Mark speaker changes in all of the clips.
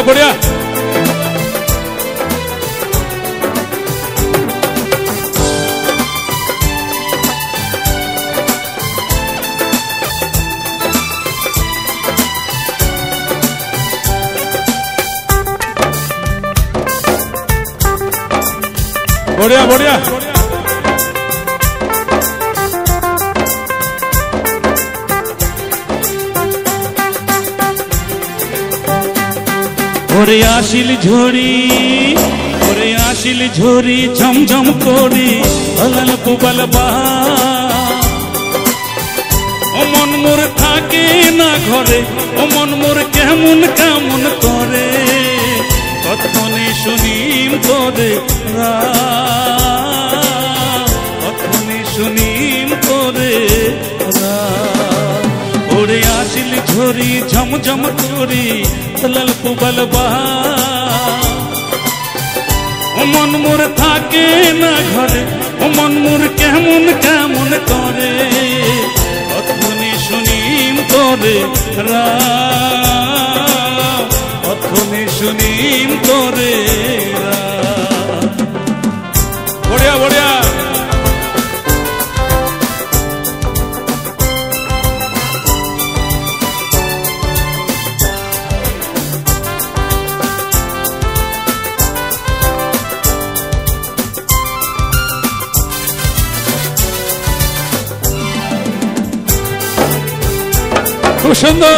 Speaker 1: बढ़िया। बढ़िया बढ़िया। ওরে আসিল ঝড়ি, ওরে আসিল ঝড়ি ঝমঝম করি অলাল পুবাল বাহা। ও মন মোর থাকে না ঘরে, ও মন মোর কেমন কেমন করে, কতক্ষণে শুনিম তোরে কতক্ষণে শুনিম তোরে। ওরে আসিল ঝড়ি ঝমঝম করি লাল পুবাল বাহা। ও মন মোর থাকে না ঘরে, ও মন মোর কেমন কেমন করে, কতক্ষণে শুনিম তোরে কতক্ষণে শুনিম তোরে। बढ़िया बढ़िया। খুব সুন্দর।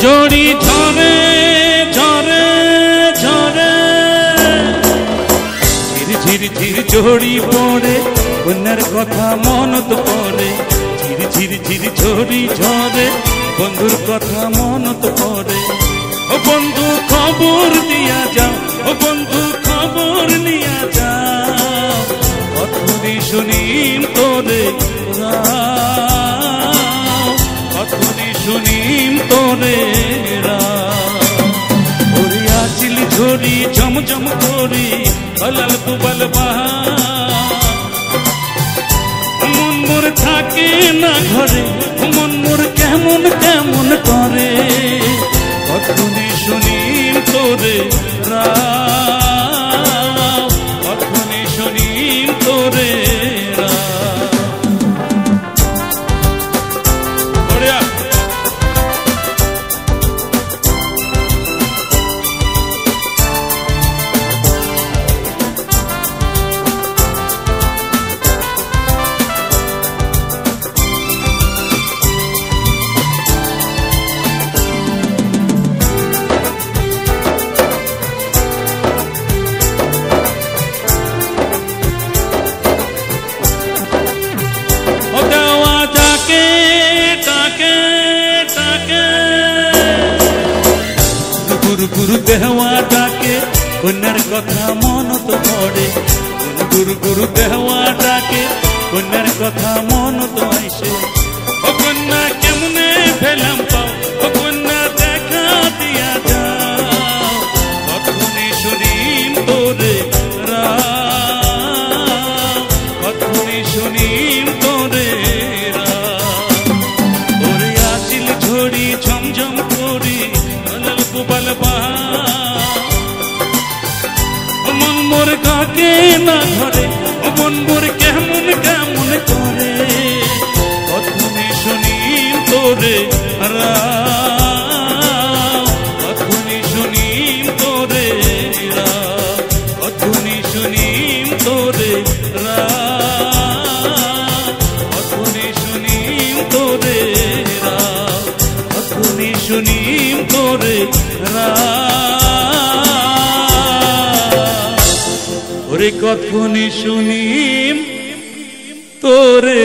Speaker 1: ঝড়ি ঝরে ঝরে ঝরে ঝির ঝির ঝির ঝড়ি পড়ে কন্যার কথা মনত পড়ে। ঝির ঝির ঝির ঝড়ি ঝরে বন্ধুর কথা মনত পড়ে। ও বন্ধু খবর দিয়া যাও, ও বন্ধু খবর নিয়া যাও, কতক্ষণে শুনিম তোরে কতক্ষণে শুনিম তোরে। ওরে আসিল ঝড়ি ঝমঝম করি লাল পুবাল বাহা। মন মোর থাকে না ঘরে, মন মোর কেমন কেমন করে, কতক্ষণে শুনিম তোরে কতক্ষণে শুনিম তোরে। গুরু দেহওয়া ডাকে কন্যার কথা মনত পড়ে। গুরু গুরু দেহওয়া ডাকে কন্যার কথা মনত আইসে। ও কন্যা কেমনে ফেলাম পাও, ও কন্যা দেখা দিয়া যাও, কতক্ষণে শুনিম তোরে কতক্ষণে শুনিম তোরে। ওরে আসিল ঝড়ি ঝমঝম করি লাল পুবাল বাহা। মন মোর কাকে না ধরে, মন মোর কেমন কেমন করে, কতক্ষণে শুনিম তোরে কতক্ষণে শুনিম তোরে কতক্ষণে শুনিম তোরে কতক্ষণে শুনিম তোরে কতক্ষণে শুনিম তোরে। ওরে কতক্ষণে শুনিম তোরে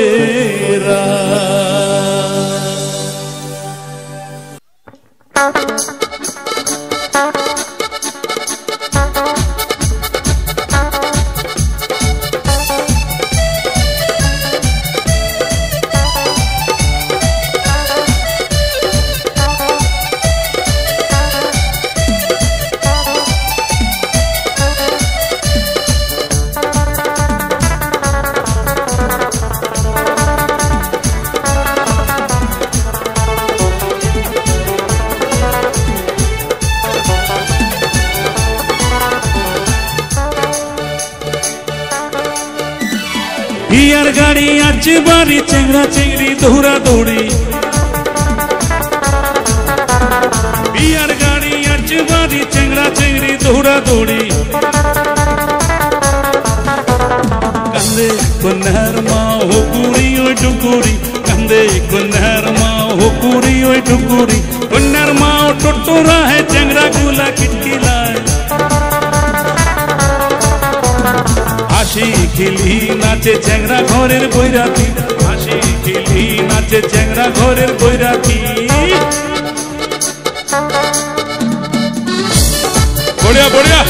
Speaker 1: বিয়ার গাড়ি আছে বাড়ি চেংড়া চেংড়ি দৌড়া দৌড়ি বিয়ার গাড়ি আছে বাড়ি চেংড়া চেংড়ি দৌড়া দৌড়ি কান্দে কন্যার মা হুকুরি ওই টুকুরি কান্দে কন্যার মা হুকুরি ওই টুকুরি কন্যার মা টোটোরা হে চেংড়া গুলা কিটকিলায় হাসি খিলি নাচে চেংড়া ঘরের বৈরাতি হাসি খিলি নাচে চেংড়া ঘরের বৈরাতি বড়িয়া বড়িয়া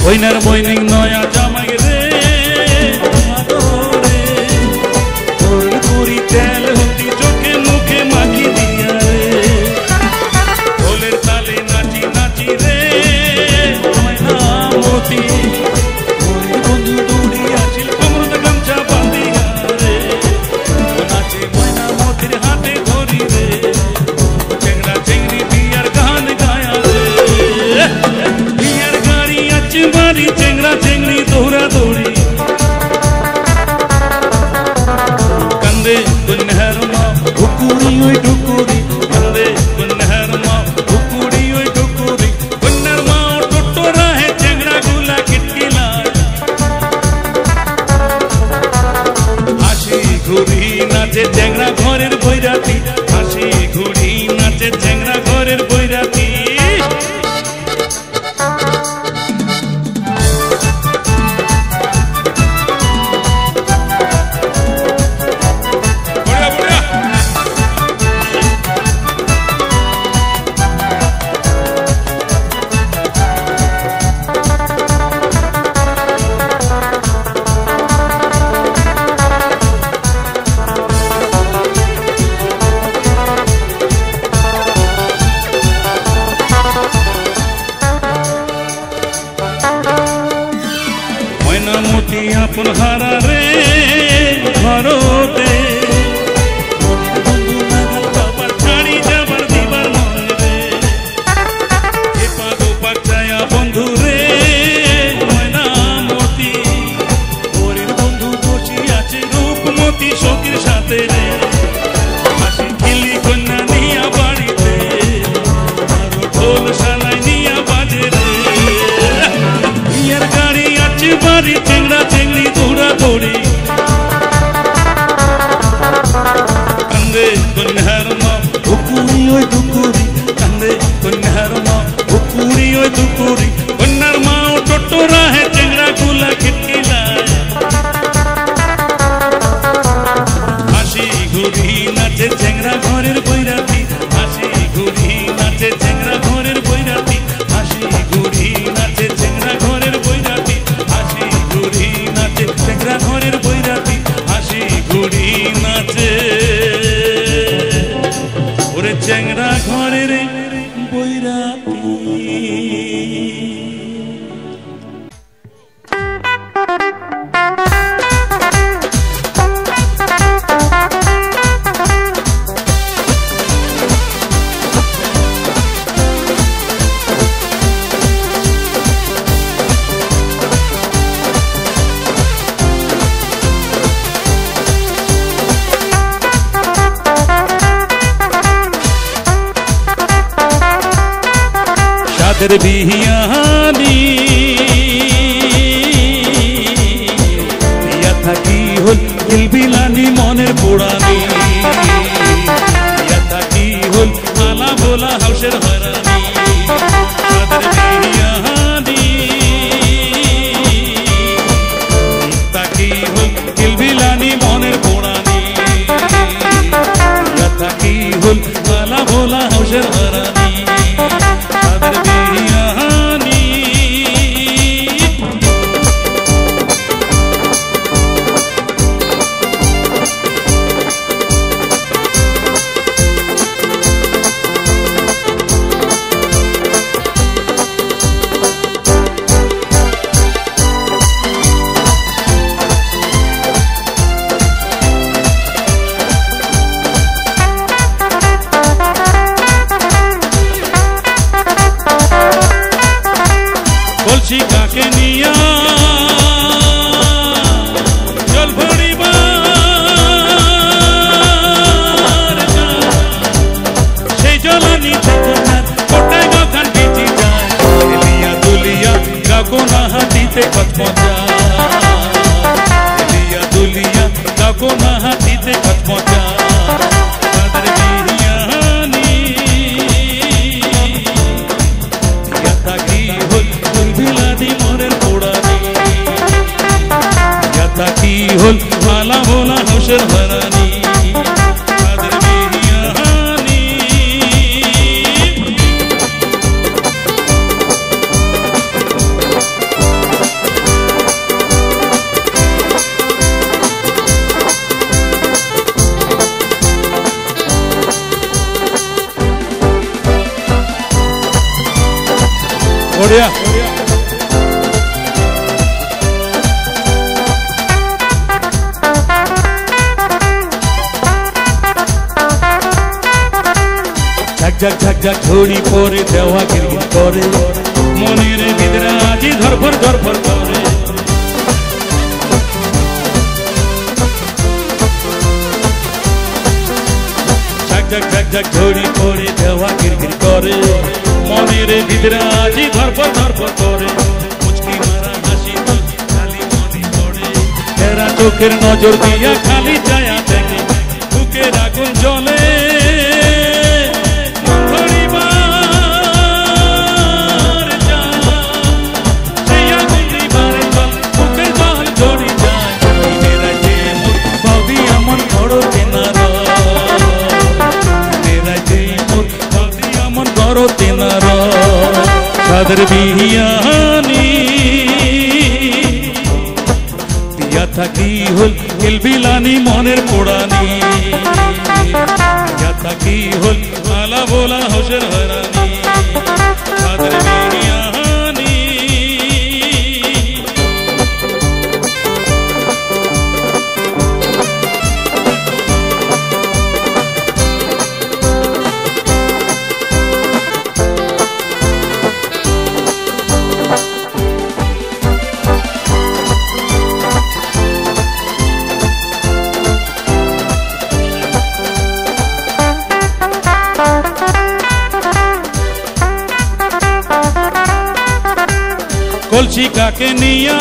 Speaker 1: বইনার বইনিং নয়া জামাই রে আদরে তোর পুরি তেল হতি চোখে মুখে মাখি দিয়া রে ঢোলের তালে নাচি নাচি রে ময়না মতি ওই বন্ধু দৌড়ি আছিল কোমরতে গামছা বাঁধিয়া রে নাচে ময়না মতির হাতে ধরি রে চেংড়া চেংড়ি বিয়ার গান গায়া রে বিয়ার গাড়ি আছে বাড়ি চেংড়া চেংড়ি দৌড়া দৌড়ি কান্দে কন্যার মা হুকুরি ওই টুকুরি কান্দে কন্যার মা হুকুরি ওই টুকুরি কন্যার মা টোটোরা হে চেংড়া গুলা কিটকিলায় হাসি ঘুরি নাচে চেংড়া ঘরের বৈরাতি হাসি ঘুরি নাচে চেংড়া ঘরের বৈরাতি মতি আপন হারা রে ঘরতে বন্ধু নাগাল বাবার ছাড়ি যাবার দিবার মন রে এ পাগো পাকচায়া বন্ধু রে ময়না মতি ওরের বন্ধু বসি আছে রূপমতি শোকের সাথে রে হাসি খিলি কন্যা নিয়া বাড়িতে আরো ঢোল শালাই নিয়া বাজে রে বিয়ার গাড়ি আছে বাড়ি চেংড়া চেংড়ি দৌড়া দৌড়ি কান্দে কন্যার মা হুকুরি ওই টুকুরি কান্দে কন্যার মা হুকুরি ওই টুকুরি কন্যার মা টোটোরা হে চেংড়া গুলা কিটকিলায় হাসি ঘুরি নাচে চেংড়া ঘরের বৈরাতি হাসি ঘুরি নাচে চেংড়া ঘরের বৈরাতি হাসি ঘুরি নাচে চেংড়া ঘরের বৈরাতি হাসি ঘুরি নাচে চেংড়া ঘরের বৈরাতি হাসি ঘুরি নাচে ওরে চেংড়া ঘরের বৈরাতি সাদের বিহিয়ানি ইয়া থাকি হল কিলবিলানি মনের পোড়ানি ইয়া থাকি হল আলা ভোলা হাউসের হরানি সাদের বিহিয়ানি থাকি হল কিলবিলানি মনের পোড়ানি ইয়া থাকি হল আলা ভোলা হাউসের হরানি না হাতিতে কত মজা দুলিয়া দুলিয়া কাকো না হাতিতে কত মজা তাদের বিহিয়ানি দিয়া থাকি হল বিলানি মনের পোড়ানি দিয়া থাকি হল মালা ভোলা হোসের হারানি তাদের বিহিয়ানি बढ़िया झक झक झक झक झोड़ी परे देवा गिरगिर करे मनेर ভিতরে আজি ধরফর ধরফর করে झक झक झक झक झोड़ी परे देवा गिरगिर करे মনের ভিতরে আজি ধরফর ধরফর করে মুচকি মারা হাসি তো খালি মনে পড়ে এরা চোখের নজর দিয়া খালি ছায়া দেখে বুকের আগুন জ্বলে তাদের বিহিয়ানি দিয়া থাকি হল কিলবিলানি মনের পোড়ানি দিয়া থাকি হল মালা ভোলা হোসের হারানি তাদের বিহিয়ানি কলসি কাকে নিয়া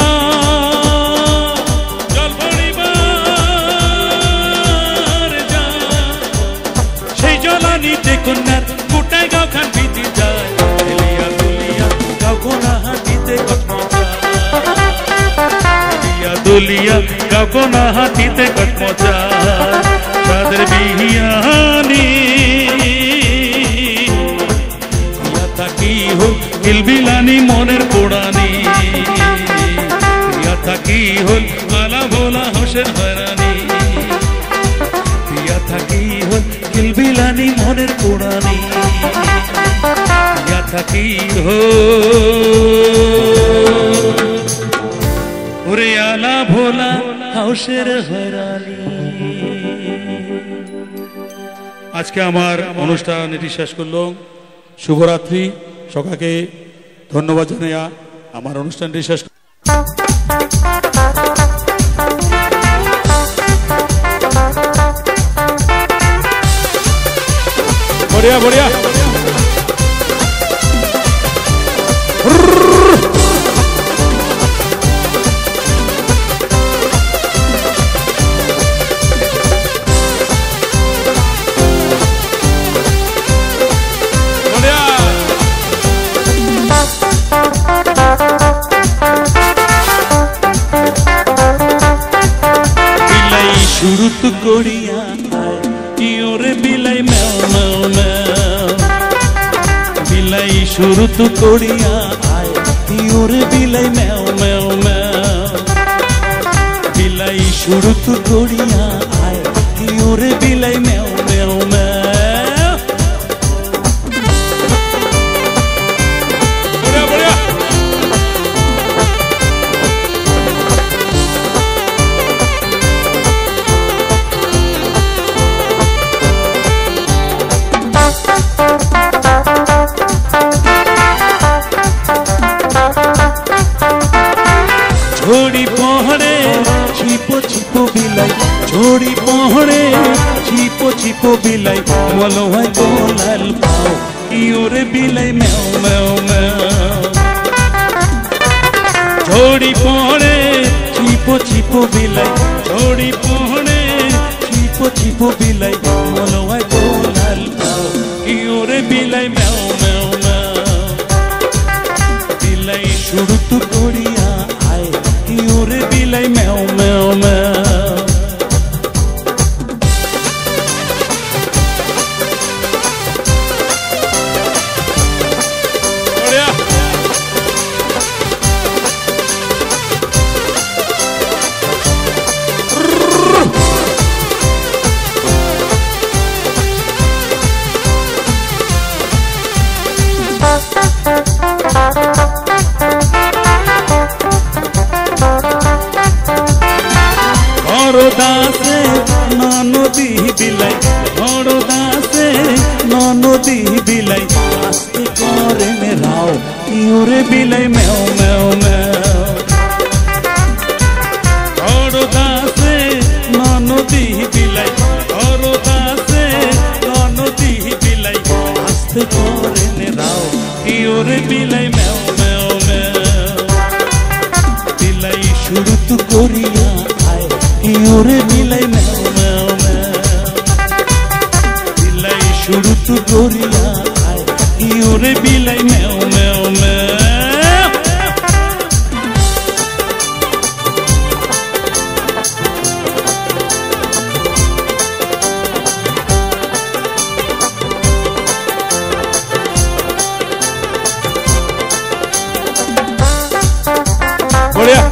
Speaker 1: জল ভরিবার যা সেই জলানিতে কন্যার গোটায় গাঁও খান ভিজি যায় দুলিয়া দুলিয়া গাঁও কোনা হাতিতে কত মজা দুলিয়া দুলিয়া গাঁও কোনা হাতিতে কত মজা তাদের বিহিয়ানি দিয়া থাকি হোক কিলবিলানি মনের পোড়ানি দিয়া থাকি হল মালা ভোলা হোসের হারানি দিয়া থাকি হল কিলবিলানি মনের পোড়ানি দিয়া থাকি ওরে আলা ভোলা হোসের হারানি। আজকে আমার অনুষ্ঠান এটি শেষ করলাম। শুভরাত্রি। সকালকে ধন্যবাদ জানাইয়া আমার অনুষ্ঠানটি শেষ। বড়িয়া বড়িয়া শুরুত করিয়া ইয়োরে বিলাই মেও মেও মেও বিলাই শুরুত করিয়া ইয়োরে বিলাই মেও মেও মেও বিলাই শুরুত করিয়া ইয়োরে বিলাই মেও মেও মেও छोड़ी पहरे छिपो छिपो बिलाई छोड़ी पहरे छिपो छिपो बिलाई बोलो है गोलाल पाओ इयोरे बिलाई मेओ मेओ मेओ ঝড়ি পড়ে চিপো চিপো বিলাই ঝড়ি পড়ে চিপো চিপো বিলাই মনোয় গোলাল কি ওরে বিলাই ম্যাও ম্যাও ম্যাও বিলাই শুরু তো করিয়া আয় কি ওরে বিলাই ম্যাও ম্যাও ম্যাও দাসে ননদী বিলাই বড় দাসে ননদী বিলাই আস্তে করে রাও কি ওরে বিলাই ম্যাও ম্যাও ম্যাও বড় দাসে ননদী বিলাই বড় দাসে ননদী বিলাই আস্তে করে রাও কি ওরে বিলাই ম্যাও ম্যাও ম্যাও বিলাই শুরু তো করিয়া কি ওরে বিলাই ম্যাও ম্যাও ম্যাও বিলাই শুরু তো করিয়া আয় কি ওরে বিলাই ম্যাও ম্যাও ম্যাও বড়িয়া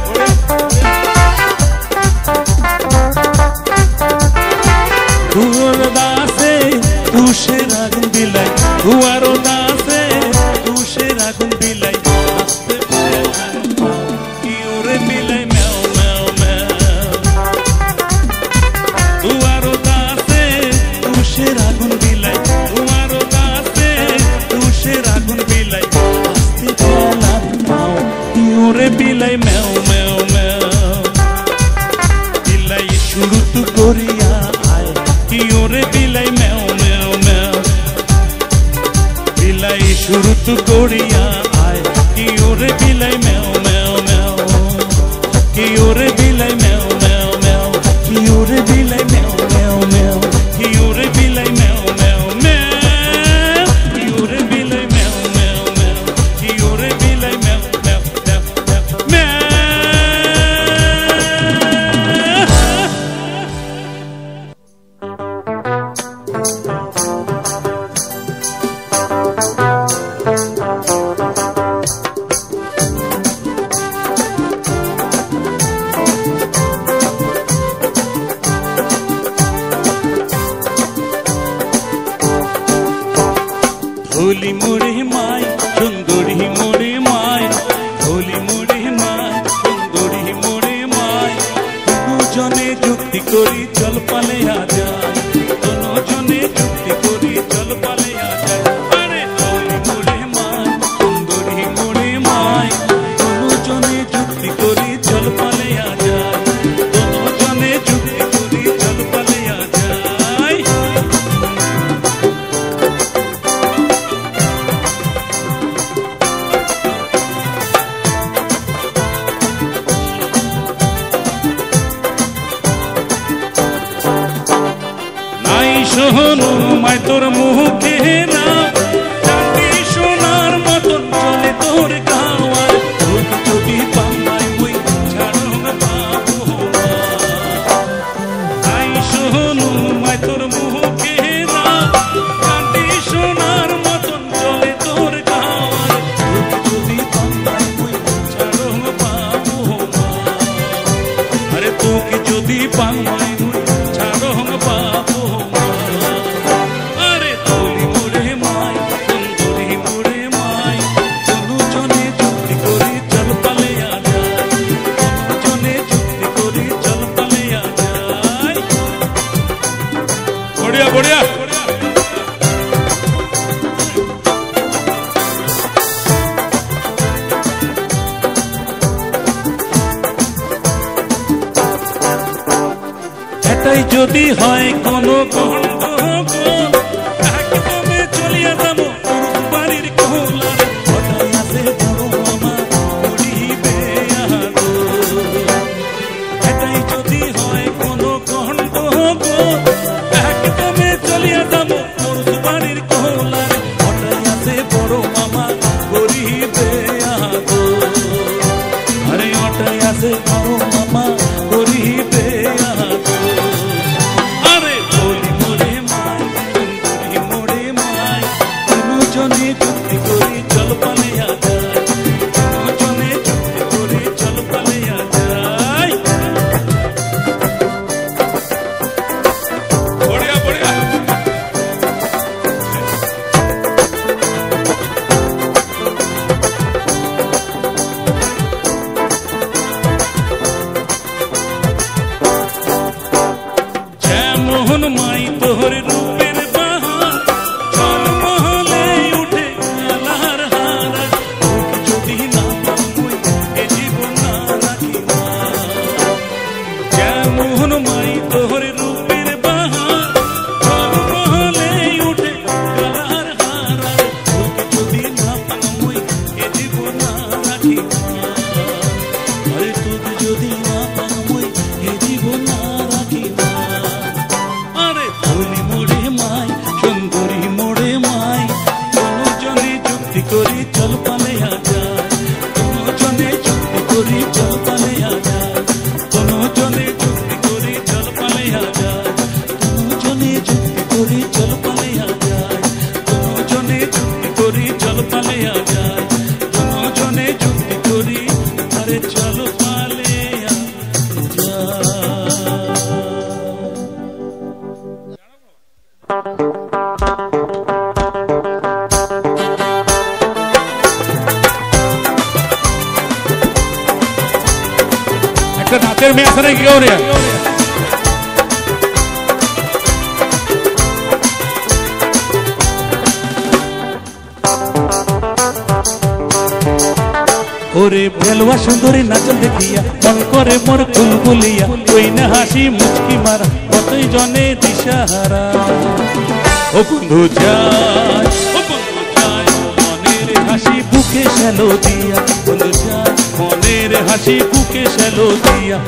Speaker 1: দাসে তুষের আগুন বিলাই দুয়ার দাসে তুষের আগুন বিলাই আস্তে কি ওরে বিলাই ম্যাও ম্যাও ম্যাও দুয়ার দাসে তুষের আগুন বিলাই দুয়ার দাসে তুষের আগুন বিলাই আস্তে চলার পাও কি ওরে বিলাই ম্যাও ম্যাও ম্যাও বিলাই শুরু তো করিয়া কি ওরে বিলাই ম্যাও ম্যাও ম্যাও বিলাই শুরু তো করিয়া আয় কি ওরে বিলাই ম্যাও ম্যাও ম্যাও কি ওরে বিলাই ম্যাও ম্যাও ম্যাও কি ওরে বিলাই ম্যাও ম্যাও ম্যাও কি ওরে বিলাই ম্যাও ম্যাও ম্যাও কি ওরে বিলাই ম্যাও ম্যাও ম্যাও কি ওরে বিলাই ম্যাও ম্যাও ম্যাও ম্যাও ধুলি মুড়ে মাই সুন্দরী মুড়ে মাই ধুলি মুড়ে মাই সুন্দরী মুড়ে মাই দুজনে যুক্তি করি চল পালে যায় দুজনে যুক্তি করি চল পালে যায় আরে ধুলি মুড়ে মাই সুন্দরী মুড়ে মাই দুজনে যুক্তি করি চল পালে যায় দুজনে যুক্তি করি চল পালে যায় শোনো মাই তোর মুখে না চাঁদি সোনার মতন চলে তোর গাওয়ার যদি পাম্বাই বই ছাড়ো বাবু আই শোনো মাই তোর মুখে না চাঁদি সোনার মতন চলে তোর গাওয়ার যদি পাম্বাই বই ছাড়ো বাবু আরে তোকে যদি পাম্বাই বই ছাড়ো বাবু बढ़िया এটাই যদি হয় কোনো গন্ডগোল একদমে চলিয়া যাব বাড়ির কোলারে ওটাই আছে বড় মামা উড়িবে বুকটায় আছে আরো মামা করিবে আরে বলি মোরে মাই সুন্দরী মোরে মাই দুজনে চুক্তি করি চল পালিয়া যায় দুজনে চুক্তি করি চল পালিয়া যায় বড়িয়া বড়িয়া মোহন মাই তোহর রূপের বাহার চল মহলে উঠে গেলার হারা যদি না পাবই এ জীবন না রাখি মোহন মাই তোহর রূপের বাহার চল মহলে উঠে গেলার হারা যদি না পাবই এ জীবন না রাখি আরে তোকে যদি না পাবই এ জীবন না রাখি বলি মোরে মাই সুন্দরী মোরে মাই দুজনে চুক্তি করি চল পালিয়া যায় দুজনে চুক্তি করি চল পালিয়া যায় দুজনে চুক্তি করি চল পালিয়া যায় দুজনে চুক্তি করি চল পালিয়া যায় দুজনে চুক্তি করি চল পালিয়া যায় দুজনে চুক্তি করি আরে চল পালিয়া যায় একটা নাচের মেয়ে আছে নাকি কেউ নেই ওরে ভেলুয়া সুন্দরী নাচন দেখিয়া মন করে মোর কুল বলিয়া ওই না হাসি মুচকি মারা কতই জনে দিশাহারা ও বন্ধু যায় ও বন্ধু যায় মনের হাসি বুকে শ্যালো দিয়া বন্ধু যায় মনের হাসি বুকে শ্যালো দিয়া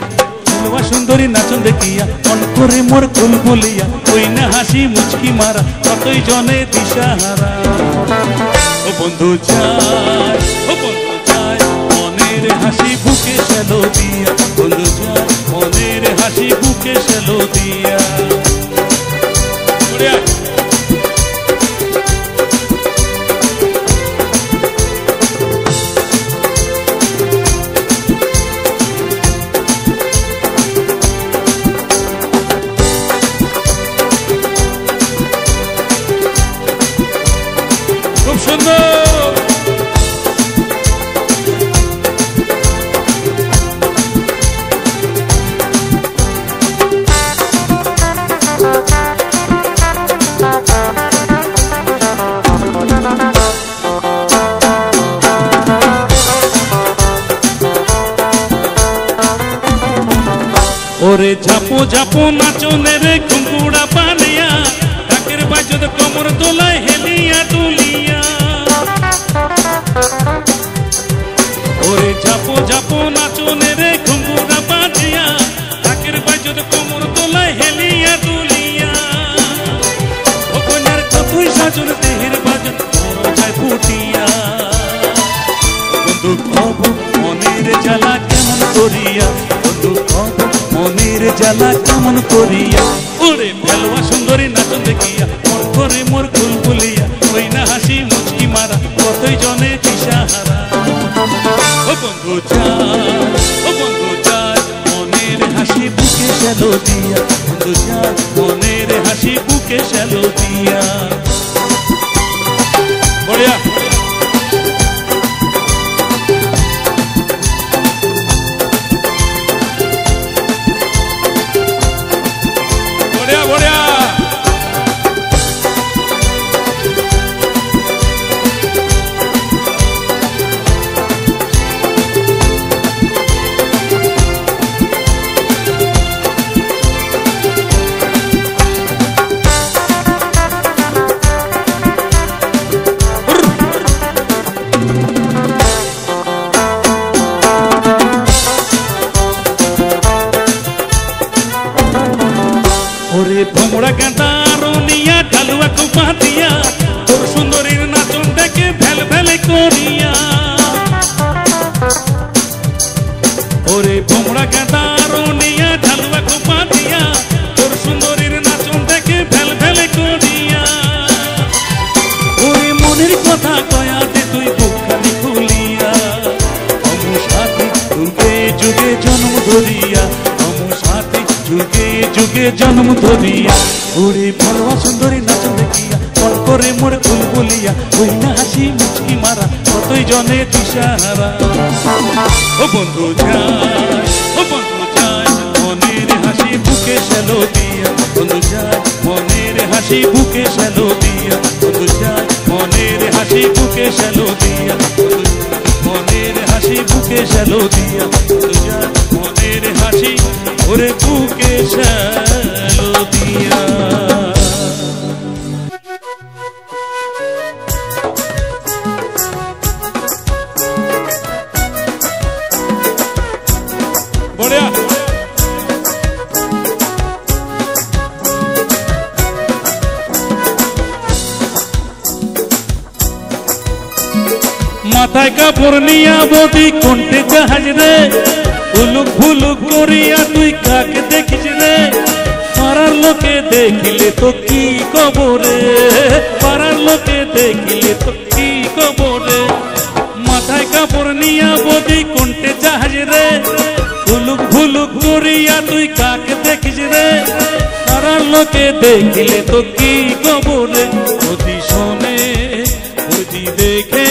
Speaker 1: ভেলুয়া সুন্দরী নাচন দেখিয়া মন করে মোর কুল বলিয়া ওই না হাসি মুচকি মারা কতই জনে দিশাহারা ও বন্ধু যায় ও বন্ধু যায় মনের হাসি বুকে শ্যালো দিয়া বন্ধু যায় মনের হাসি বুকে শ্যালো দিয়া খুব সুন্দর ওরে ঝাপো ঝাপো নাচনের ঘুমকুড়া পানিয়া ডাকের বাজত কমর দোলায় হেলিয়া দুলিয়া ওরে ঝাপো ঝাপো নাচনের ঘুমকুড়া পানিয়া ডাকের বাজত কমর দোলায় হেলিয়া দুলিয়া ও কন্যার কতই সাজুর দেহের বাজত যায় ফুটিয়া বন্ধু কব মনের জ্বালা কেমন করিয়া বন্ধু কব মনের জ্বালা কেমন করিয়া ওরে ভেলুয়া সুন্দরী নাচন দেখিয়া মন করে মোর কুল বলিয়া ওই না হাসি মুচকি মারা কতই জনে দিশাহারা ও বন্ধু যায় ও বন্ধু যায় মনের হাসি বুকে শ্যালো দিয়া বন্ধু যায় মনের হাসি বুকে শ্যালো দিয়া বড়িয়া বড়িয়া বড়িয়া ওরে ভোমরা গাঁদা রনিয়া ঢালুয়া কোপা দিয়া তোর সুন্দরীর নাচন দেখে ভেল ভেলে করিয়া ওরে ভোমরা গাদা রনিয়া ঢালুয়া কোপা দিয়া তোর সুন্দরীর নাচন দেখে ফেল ফেলে করিয়া ওরে মনের কথা কয়া দে তুই বুকখানি খুলিয়া অমু সাথী যুগে যুগে জন্ম ধরিয়া অমু সাথী যুগে যুগে জন্ম ধরিয়া ওরে ভালোয়া সুন্দরী নাচন দেখিয়া কল করে মোর বুলবুলিয়া ওই না হাসি মুচকি মারা কতই জনে দিশাহারা ও বন্ধু যায় ও বন্ধু যায় মনের হাসি বুকে শ্যালো দিয়া বন্ধু যায় মনের হাসি বুকে শ্যালো দিয়া বন্ধু যায় মনের হাসি বুকে শ্যালো দিয়া মনের হাসি বুকে শ্যালো দিয়া বন্ধু যায় মনের হাসি ওরে বুকে শ্যালো দিয়া মাথায় কাপড় নিয়া বদি কোনটে জাহাজ রে উলুক ভুলুক করিয়া তুই কাকে দেখিস রে পাড়ার লোকে দেখিলে তো কি কবরে পাড়ার লোকে দেখিলে তো কি কবরে মাথায় কাপড় নিয়া বদি কোনটে জাহাজ রে উলুক ভুলুক করিয়া তুই কাকে দেখিস রে পাড়ার লোকে দেখিলে তো কি কবরে বদি শোনে বদি দেখে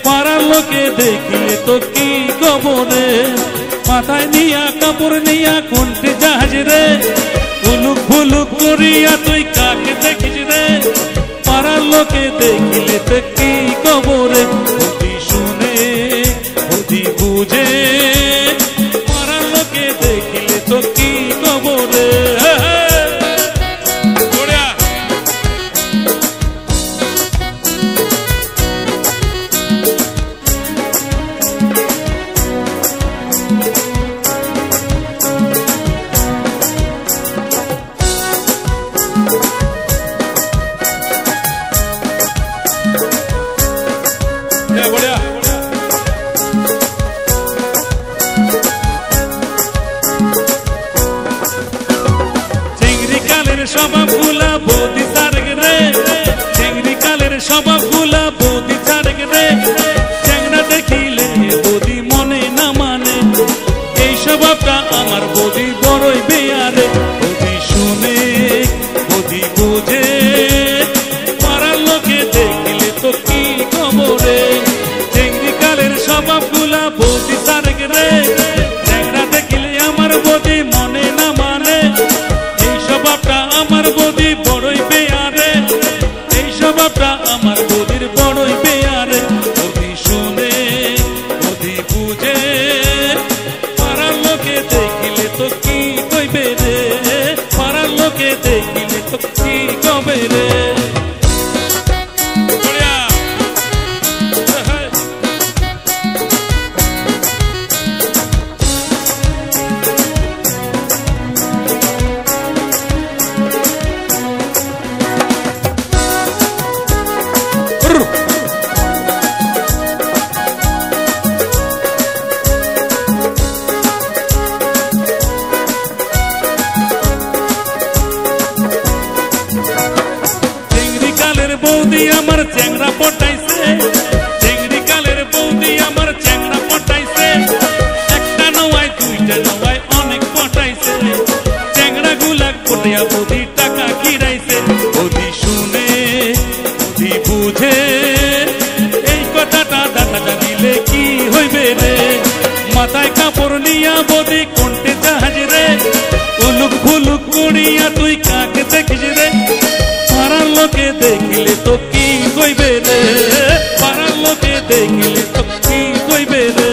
Speaker 1: পাড়ার লোকে দেখিলে তো কি কবরে মাথায় নিয়া কাপড় নিয়া কোনটে জাহাজ রে উলুক ভুলুক করিয়া তুই কাকে দেখিস রে পাড়ার লোকে দেখিলে তো কি কবরে বদি শুনে বদি বুঝে পাড়ার লোকে দেখিলে তো কি কবরে স্বভাব গুলা বৌদি ছাড়ক রে চেংড়ি কালের স্বভাব গুলা বৌদি ছাড়ক রে চেংড়া দেখিলে বৌদি মনে না মানে এই স্বভাবটা আমার বৌদি বড়ই বেয়ারে বৌদি শুনে বৌদি বুঝে পাড়ার লোকে দেখিলে তো কি খবরে চেংড়ি কালের স্বভাব গুলা বৌদি ছাড়ক রে চেংড়া দেখিলে আমার বৌদি মনে না মানে এই স্বভাবটা আমার বৌদি বড়ই বেয়ারে এই স্বভাবটা আমার বৌদির বড়ই বেয়ারে বৌদি শুনে বৌদি বুঝে পাড়ার লোকে দেখিলে তো কি কইবে রে পাড়ার লোকে দেখিলে তো কি কবে রে বৌদি আমার চ্যাংড়া পটাইছে চেংড়ি কালের বৌদি আমার চ্যাংড়া পটাইছে একটা নয় দুইটা নয় অনেক পটাইছে চ্যাংড়া গুলা পটাইয়া বৌদি টাকা কিরাইছে বৌদি শুনে বৌদি বুঝে এই কথাটা দাদাটা দিলে কি হইবে রে মাথায় কাপড় নিয়া বৌদি কোনটে জাহাজ রে উলুক ভুলুক করিয়া তুই কাকে দেখিস রে পাড়ার লোকে দেখিলে তো কি কইবে রে পাড়ার লোকে দেখিলে তো কি কইবে রে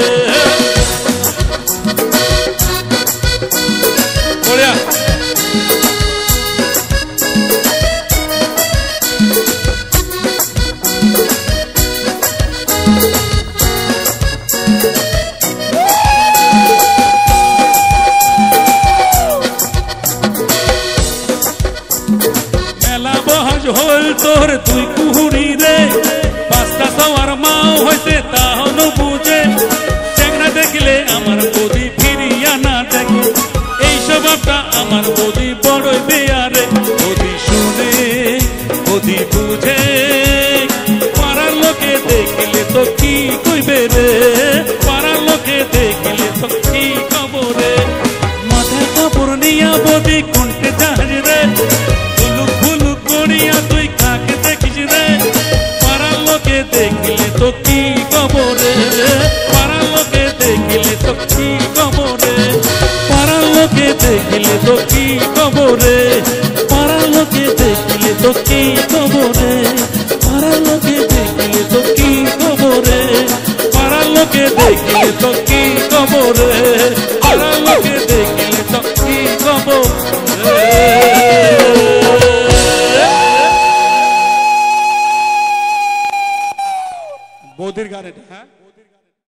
Speaker 1: হল তোর তুই কুহুরি রে পাঁচটা সওয়ার মাও হইতে তাহলে বুঝে চ্যাংড়া দেখলে আমার খবরে পাড়ার লোকে দেখলে তো কি খবরে পাড়ার লোকে দেখলে তো কি খবরে পাড়ার লোকে দেখলে তো কি খবরে পাড়ার লোকে দেখলে তো কি খবরে পাড়ার লোকে দেখলে তো কি খবরে বৌদির গান এটা। হ্যাঁ